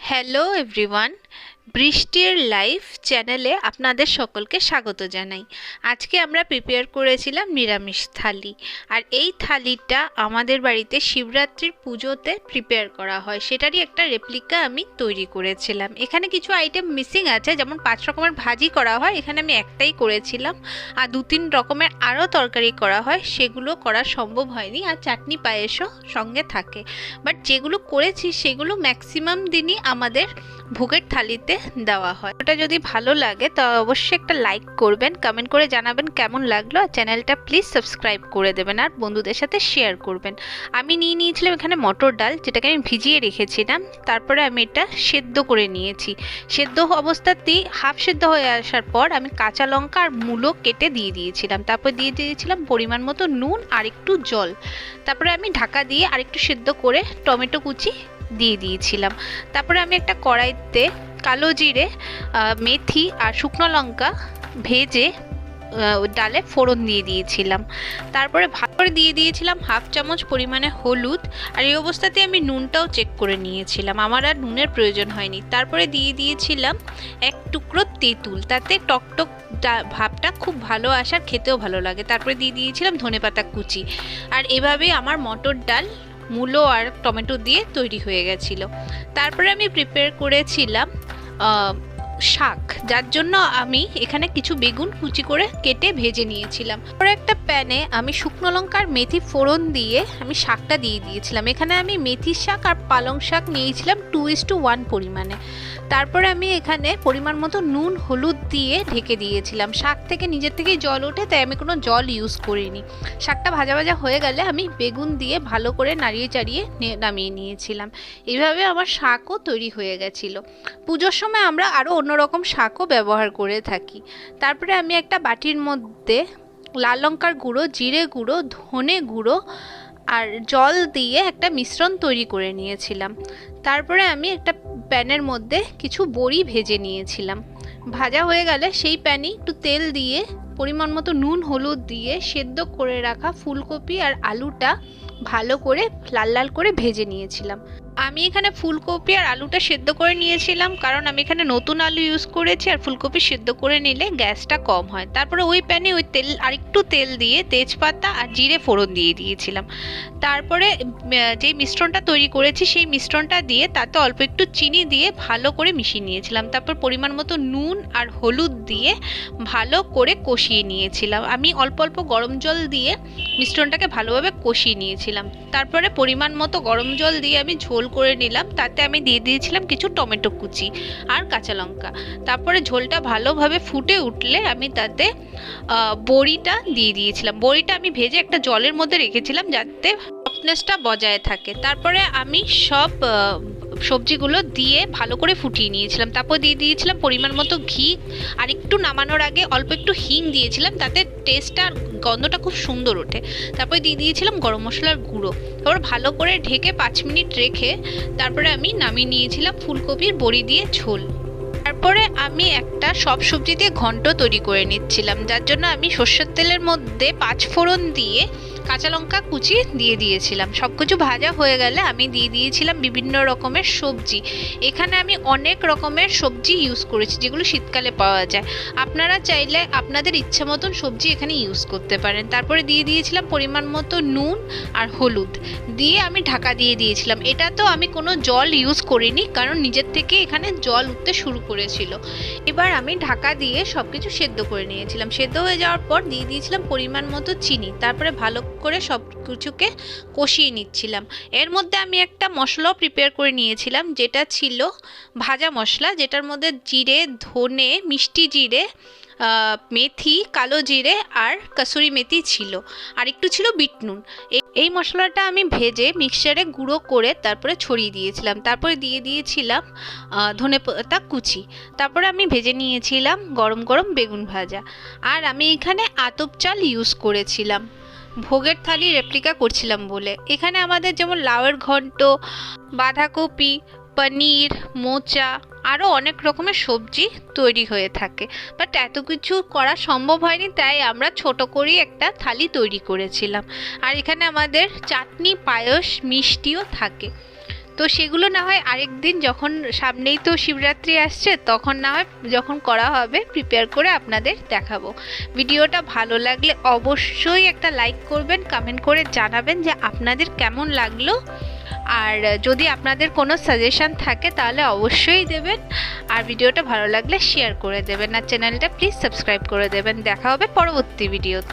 Hello everyone, বৃষ্টির live চ্যানেলে আপনাদের সকলকে স্বাগত জানাই। আজকে আমরা প্রিপেয়ার করেছিলাম নিরামিষ থালি, আর এই থালিটা আমাদের বাড়িতে শিবরাত্রির পুজোতে প্রিপেয়ার করা হয়, সেটারই একটা রেপ্লিকা আমি তৈরি করেছিলাম। এখানে কিছু আইটেম মিসিং আছে, যেমন 5 রকমের ভাজি করা হয়, এখানে আমি একটাই করেছিলাম। আর 2-3 রকমের আরও তরকারি করা হয়, সেগুলো করা সম্ভব হয়নি। আর চাটনি পায়েসও সঙ্গে থাকে। বাট যেগুলো করেছি সেগুলো ম্যাক্সিমাম দিনই আমাদের ভোগের থালিতে দেওয়া হয়। ওটা যদি ভালো লাগে তো অবশ্যই একটা লাইক করবেন, কমেন্ট করে জানাবেন কেমন লাগলো, আর চ্যানেলটা প্লিজ সাবস্ক্রাইব করে দেবেন আর বন্ধুদের সাথে শেয়ার করবেন। আমি নিয়েছিলাম এখানে মটর ডাল, যেটাকে আমি ভিজিয়ে রেখেছিলাম। তারপরে আমি এটা সেদ্ধ করে নিয়েছি। সেদ্ধ অবস্থাতেই হাফ সেদ্ধ হয়ে আসার পর আমি কাঁচা লঙ্কা আর মূলো কেটে দিয়ে দিয়েছিলাম। তারপর দিয়ে দিয়েছিলাম পরিমাণ মতো নুন আর একটু জল। তারপরে আমি ঢাকা দিয়ে আরেকটু সেদ্ধ করে টমেটো কুচি দিয়ে দিয়েছিলাম। তারপরে আমি একটা কড়াইতে কালো জিরে, মেথি আর শুকনো লঙ্কা ভেজে ডালে ফোড়ন দিয়ে দিয়েছিলাম। তারপরে ভালো করে দিয়ে দিয়েছিলাম হাফ চামচ পরিমাণে হলুদ। আর এই অবস্থাতে আমি নুনটাও চেক করে নিয়েছিলাম, আমার আর নুনের প্রয়োজন হয়নি। তারপরে দিয়ে দিয়েছিলাম এক টুকরো তেঁতুল, তাতে টকটক ভাবটা খুব ভালো আসার, খেতেও ভালো লাগে। তারপরে দিয়ে দিয়েছিলাম ধনেপাতা কুচি। আর এভাবেই আমার মটর ডাল মূলো আর টমেটো দিয়ে তৈরি হয়ে গেছিল। তারপরে আমি প্রিপেয়ার করেছিলাম শাক, যার জন্য আমি এখানে কিছু বেগুন কুচি করে কেটে ভেজে নিয়েছিলাম। পরে একটা প্যানে আমি শুকনো লঙ্কা আর মেথি ফোড়ন দিয়ে আমি শাকটা দিয়ে দিয়েছিলাম। এখানে আমি মেথি শাক আর পালং শাক নিয়েছিলাম 2:1 পরিমাণে। তারপরে আমি এখানে পরিমাণ মতো নুন হলুদ দিয়ে ঢেকে দিয়েছিলাম। শাক থেকে নিজের থেকেই জল ওঠে, তাই আমি কোনো জল ইউজ করিনি। শাকটা ভাজা ভাজা হয়ে গেলে আমি বেগুন দিয়ে ভালো করে নাড়িয়ে চাড়িয়ে নামিয়ে নিয়েছিলাম। এইভাবে আমার শাকও তৈরি হয়ে গেছিলো। পুজোর সময় আমরা আরও অন্যরকম শাকও ব্যবহার করে থাকি। তারপরে আমি একটা বাটির মধ্যে লাল লঙ্কার গুঁড়ো, জিরে গুঁড়ো, ধনে গুঁড়ো আর জল দিয়ে একটা মিশ্রণ তৈরি করে নিয়েছিলাম। তারপরে আমি একটা প্যানের মধ্যে কিছু বড়ি ভেজে নিয়েছিলাম। ভাজা হয়ে গেলে সেই প্যানে একটু তেল দিয়ে পরিমাণ মতো নুন হলুদ দিয়ে সেদ্ধ করে রাখা ফুলকপি আর আলুটা ভালো করে লাল লাল করে ভেজে নিয়েছিলাম। আমি এখানে ফুলকপি আর আলুটা সেদ্ধ করে নিয়েছিলাম, কারণ আমি এখানে নতুন আলু ইউজ করেছি, আর ফুলকপি সেদ্ধ করে নিলে গ্যাসটা কম হয়। তারপরে ওই প্যানে ওই তেল আরেকটু তেল দিয়ে তেজপাতা আর জিরে ফোড়ন দিয়ে দিয়েছিলাম। তারপরে যেই মিশ্রণটা তৈরি করেছি সেই মিশ্রণটা দিয়ে তাতে অল্প একটু চিনি দিয়ে ভালো করে মিশিয়ে নিয়েছিলাম। তারপর পরিমাণ মতো নুন আর হলুদ দিয়ে ভালো করে কষিয়ে নিয়েছিলাম। আমি অল্প অল্প গরম জল দিয়ে মিশ্রণটাকে ভালোভাবে কষিয়ে নিয়েছিলাম। তারপরে পরিমাণ মতো গরম জল দিয়ে আমি ঝোল করে নিলাম। তাতে আমি দিয়ে দিয়েছিলাম কিছু টমেটো কুচি আর কাঁচা লঙ্কা। তারপরে ঝোলটা ভালোভাবে ফুটে উঠলে আমি তাতে বড়িটা দিয়ে দিয়েছিলাম। বড়িটা আমি ভেজে একটা জলের মধ্যে রেখেছিলাম যাতে সফটনেসটা বজায় থাকে। তারপরে আমি সব সবজিগুলো দিয়ে ভালো করে ফুটিয়ে নিয়েছিলাম। তারপর দিয়ে দিয়েছিলাম পরিমাণ মতো ঘি, আর একটু নামানোর আগে অল্প একটু হিং দিয়েছিলাম, তাতে টেস্টটা আর গন্ধটা খুব সুন্দর ওঠে। তারপরে দিয়ে দিয়েছিলাম গরম মশলার গুঁড়ো। তারপর ভালো করে ঢেকে 5 মিনিট রেখে তারপরে আমি নামিয়ে নিয়েছিলাম ফুলকপির বড়ি দিয়ে ঝোল। তারপরে আমি একটা সব সবজি দিয়ে ঘন্ট তৈরি করে নিচ্ছিলাম, যার জন্য আমি সর্ষের তেলের মধ্যে 5 ফোড়ন দিয়ে কাঁচা লঙ্কা কুচি দিয়ে দিয়েছিলাম। সব কিছু ভাজা হয়ে গেলে আমি দিয়ে দিয়েছিলাম বিভিন্ন রকমের সবজি। এখানে আমি অনেক রকমের সবজি ইউজ করেছি, যেগুলো শীতকালে পাওয়া যায়। আপনারা চাইলে আপনাদের ইচ্ছা মতন সবজি এখানে ইউজ করতে পারেন। তারপরে দিয়ে দিয়েছিলাম পরিমাণ মতো নুন আর হলুদ দিয়ে আমি ঢাকা দিয়ে দিয়েছিলাম। এটা তো আমি কোনো জল ইউজ করিনি, কারণ নিজের থেকে এখানে জল উঠতে শুরু করেছিল। এবার আমি ঢাকা দিয়ে সব কিছু সেদ্ধ করে নিয়েছিলাম। সেদ্ধ হয়ে যাওয়ার পর দিয়ে দিয়েছিলাম পরিমাণ মতো চিনি। তারপরে ভালো করে সব কিছুকে কষিয়ে নিচ্ছিলাম। এর মধ্যে আমি একটা মশলাও প্রিপেয়ার করে নিয়েছিলাম, যেটা ছিল ভাজা মশলা, যেটার মধ্যে জিরে, ধনে, মিষ্টি জিরে, মেথি, কালো জিরে আর কসুরি মেথি ছিল, আর একটু ছিল বিট নুন। এই মশলাটা আমি ভেজে মিক্সচারে গুঁড়ো করে তারপরে ছড়িয়ে দিয়েছিলাম। তারপরে দিয়ে দিয়েছিলাম ধনেপাতা কুচি। তারপরে আমি ভেজে নিয়েছিলাম গরম গরম বেগুন ভাজা। আর আমি এখানে আতপ চাল ইউজ করেছিলাম, ভোগের থালি রেপ্লিকা করছিলাম বলে। এখানে আমাদের যেমন লাউয়ের ঘন্ট, বাঁধাকপি, পনির, মোচা, আরও অনেক রকমের সবজি তৈরি হয়ে থাকে। বাট এত কিছু করা সম্ভব হয়নি, তাই আমরা ছোট করেই একটা থালি তৈরি করেছিলাম। আর এখানে আমাদের চাটনি, পায়েস, মিষ্টিও থাকে। তো সেগুলো না হয় আরেকদিন, যখন সামনেই তো শিবরাত্রি আসছে, তখন না হয় যখন করা হবে প্রিপেয়ার করে আপনাদের দেখাবো। ভিডিওটা ভালো লাগলে অবশ্যই একটা লাইক করবেন, কমেন্ট করে জানাবেন যে আপনাদের কেমন লাগলো। আর যদি আপনাদের কোনো সাজেশন থাকে তাহলে অবশ্যই দেবেন। আর ভিডিওটা ভালো লাগলে শেয়ার করে দেবেন, আর চ্যানেলটা প্লিজ সাবস্ক্রাইব করে দেবেন। দেখা হবে পরবর্তী ভিডিওতে।